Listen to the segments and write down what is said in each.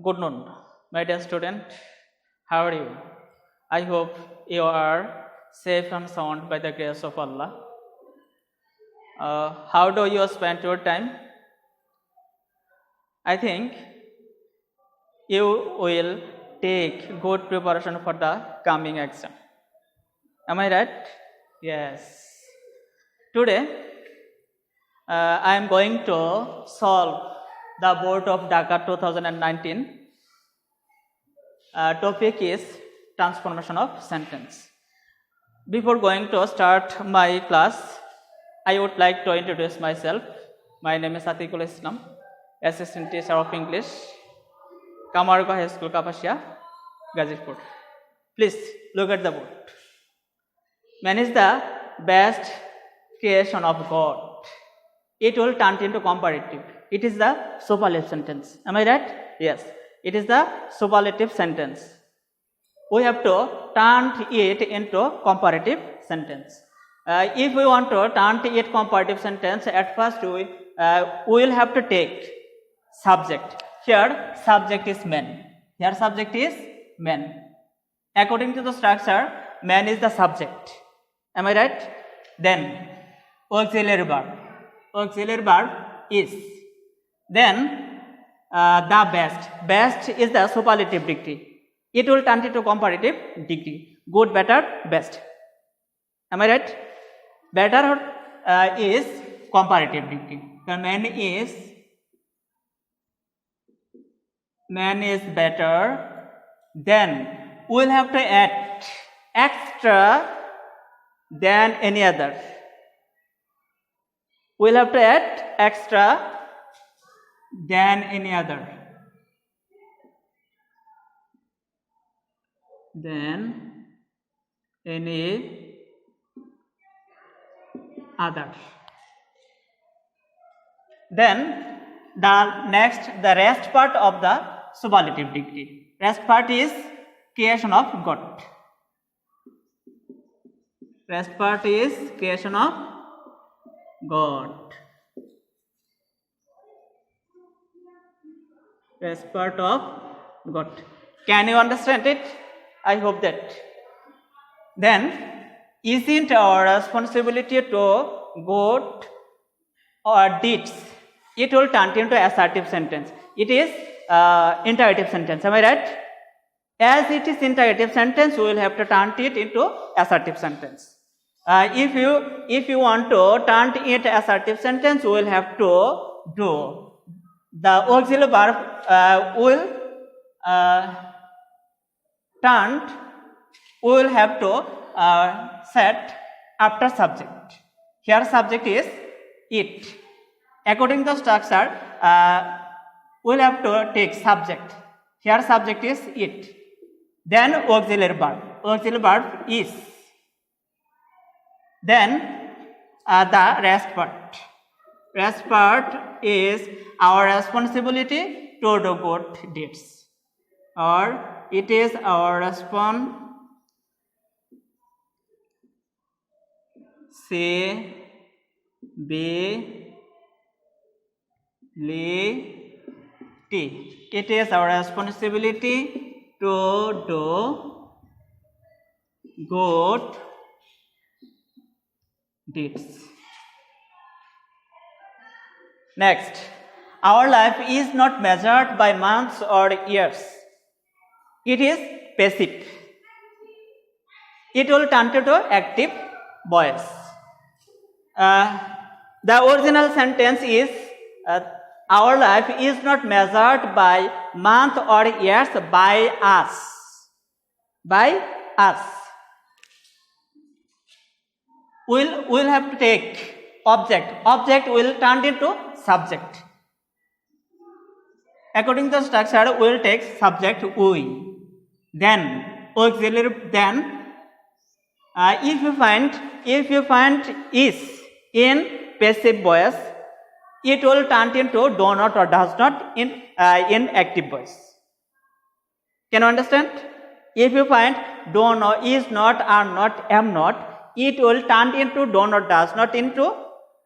Good noon, my dear student. How are you? I hope you are safe and sound by the grace of Allah. How do you spend your time? I think you will take good preparation for the coming exam. Am I right? Yes. Today, I am going to solve the board of Dhaka 2019. Topic is transformation of sentence. Before going to start my class, I would like to introduce myself. My name is Atikul Islam, Assistant Teacher of English, Kamargo High School, Kapashia, Gazipur. Please look at the board. Man is the best creation of God. It will turn into comparative. It is the superlative sentence. Am I right? Yes. It is the superlative sentence. We have to turn it into comparative sentence. If we want to turn it comparative sentence, at first we will have to take subject. Here subject is man. Here subject is man. According to the structure, man is the subject. Am I right? Then auxiliary verb. Auxiliary verb is. Then the best. Best is the superlative degree. It will turn into comparative degree. Good, better, best. Am I right? Better is comparative degree. So man is better. Then we will have to add extra than any other. We will have to add extra than any other. Than any other. Then the rest part of the superlative degree. Rest part is creation of God. Rest part is creation of God. Rest part of God. Can you understand it? I hope that. Then, isn't our responsibility to good or deeds? It will turn into assertive sentence. It is interrogative sentence. Am I right? As it is interrogative sentence, we will have to turn it into assertive sentence. If you want to turn it into assertive sentence, we will have to do the auxiliary verb will turned. We will have to set after subject. Here subject is it. According to the structure, we will have to take subject. Here subject is it. Then auxiliary verb. Auxiliary verb is. Then the rest part. Rest part is our responsibility to do good deeds. Or it is our responsibility It is our responsibility to do good deeds. Next, our life is not measured by months or years. It is passive. It will turn into active voice. The original sentence is our life is not measured by month or years, by us. By us. We'll have to take object. Object will turn into subject. According to the structure, we will take subject we. Then auxiliary. Then if you find is in passive voice, it will turn into do not or does not in active voice. Can you understand? If you find do not, is not, are not, am not, it will turn into do not, does not into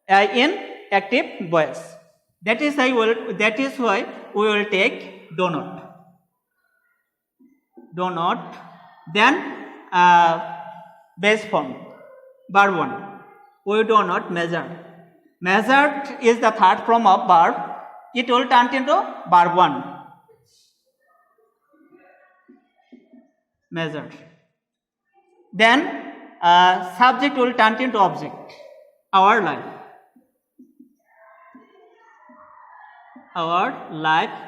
in active voice. That is why we will take do not. do not. Then base form, verb 1. We do not measure. Measured is the third form of verb. It will turn into verb 1. Measured. Then subject will turn into object. Our life. Our life.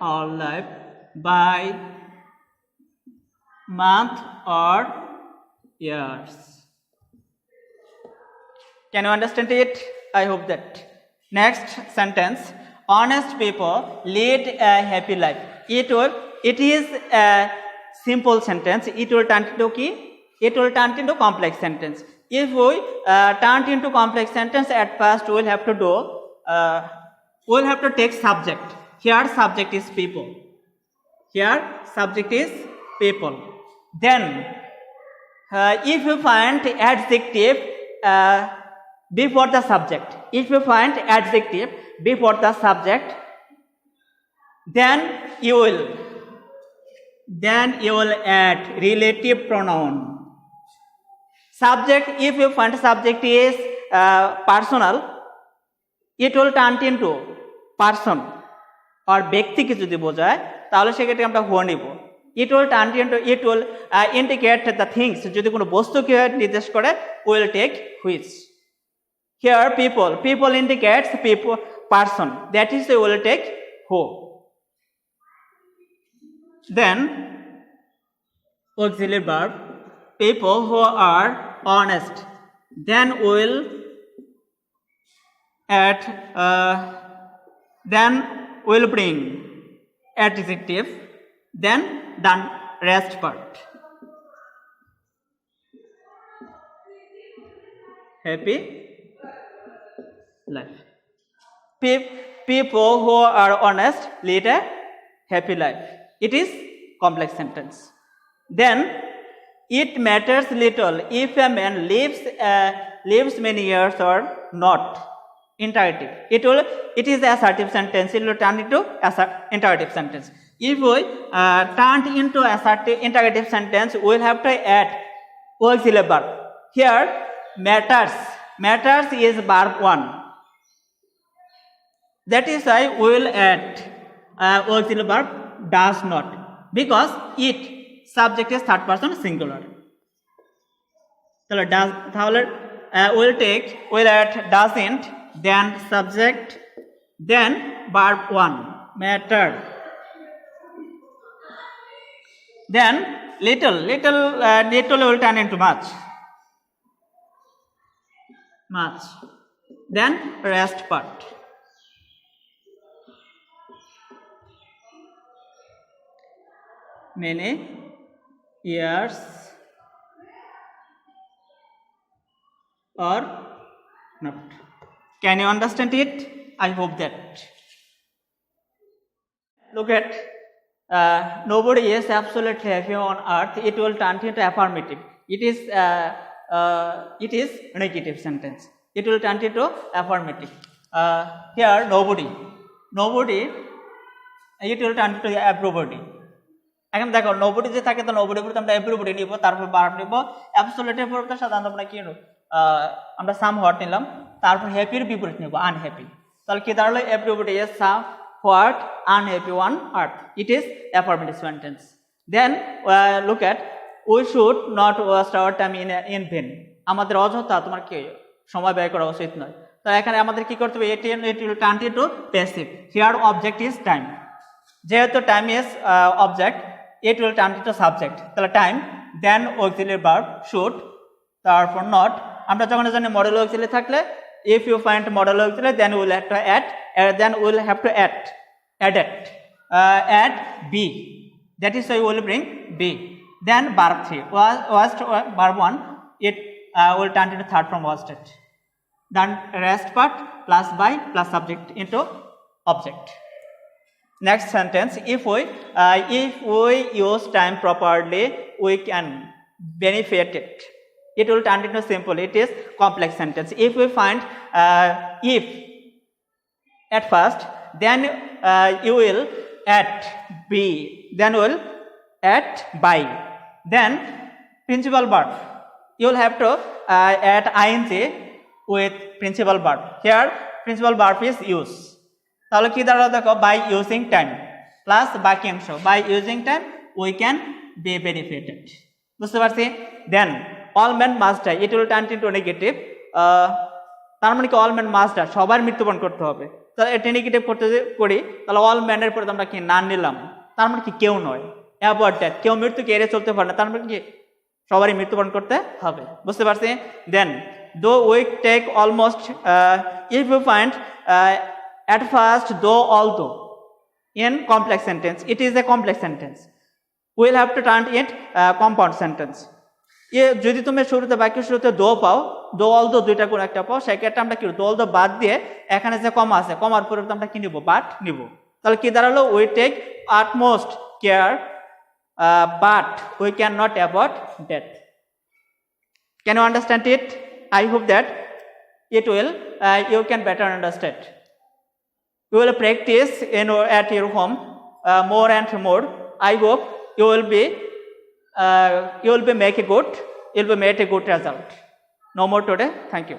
Our life by month or years. Can you understand it? I hope that. Next sentence. Honest people lead a happy life. It is a simple sentence. It will turn into key. It will turn into complex sentence. If we turn into complex sentence, at first we will have to do. We will have to take subject. Here subject is people. Here subject is people. Then if you find adjective before the subject, if you find adjective before the subject, then you will add relative pronoun. Subject, if you find subject is personal, it will turn into person or ব্যক্তিকে যদি বোঝায় তাহলে সেক্ষেত্রে আমরা হো নিব। It will turn into, it will indicate the things, যদি কোনো বস্তুকে নির্দেশ করে we will take which. Here people indicates people, person, that is we will take who. Then auxiliary verb, people who are honest, then we will add then we will bring adjective, then done rest part. Happy life. People who are honest lead a happy life. It is complex sentence. Then it matters little if a man lives many years or not. Interrogative. It is assertive sentence. It will turn into interrogative sentence. If we turn into assertive interrogative sentence, we will have to add auxiliary verb. Here matters is verb 1. That is why we will add auxiliary verb does not, because it subject is third person singular. তাহলে we'll add doesn't, then subject, then verb 1 matter, then little will turn into much, then rest part. Many years or not. Can you understand it? I hope that. Look at nobody is absolutely happy on earth. It will turn into affirmative. It is negative sentence. It will turn into affirmative. Here nobody, it will turn into everybody. এখন দেখো nobody যে থাকে তো nobody পরে আমরা everybody নিব, তারপর verb নিব, absolute এর পরে সাধারণত আমরা কি নিব, আমরা somewhat নিলাম, তারপর happy এর বিপরীত নিব unhappy। তাহলে কি দাঁড়ালো, everybody is somewhat unhappy on earth. It is affirmative sentence. Then look at we should not waste our time in vain. আমাদের অযথা তোমার কি সময় ব্যয় করা উচিত নয়। তো এখানে আমাদের কি করতে হবে, it will turn into passive. Here object is time. যেহেতু time is object, it will turn into subject. তাহলে time, then auxiliary verb should, তারপর not। আমরা যখন জানি modal auxiliary থাকলে, if you find modal auxiliary, then we will have to add be. That is why we will bring be. Then verb 3 was verb 1, it will turn into third form was state. Then rest part plus by plus subject into object. Next sentence, if we use time properly, we can benefit it. It will turn into simple. It is complex sentence. If we find if at first, then you will at be, then will at by, then principal verb. You will have to add ing with principal verb. Here principal verb is use. তাহলে কি দাঁড়ালো দেখো, by using time plus বাক্যাংশ, by using time we can be benefited. বুঝতে পারছি? Then all men must die, it will turn into negative. তার মানে কি all men must die, সবার মৃত্যুবরণ করতে হবে। তাহলে এটা নেগেটিভ করতে করি, তাহলে অল ম্যানের পরে আমরা কি না নিলাম, তার মানে কি কেউ নয়, অ্যাভয়েড দ্যাট, কেউ মৃত্যুকে এড়িয়ে চলতে পারে না, তার মানে কি সবারই মৃত্যুবরণ করতে হবে। বুঝতে পারছি? Then though we take almost, if you find at first, though, although in complex sentence, it is a complex sentence, we will have to turn it compound sentence. যদি তুমি শুরুতে বাক্যের শুরুতে দো পাও, দো অলদো দুইটা কোন একটা পাও, সেক্ষেত্রে আমরা কি দো অলদো বাদ দিয়ে এখানে যে কমা আছে, কমার পরিবর্তে আমরা কি নিব, বাট নিব। তাহলে কি দাঁড়ালো, we take utmost care but we cannot avoid death. Can you understand it? I hope that it will you can better understand. You will practice at your home more and more. I hope you will be make a good result. No more today. Thank you.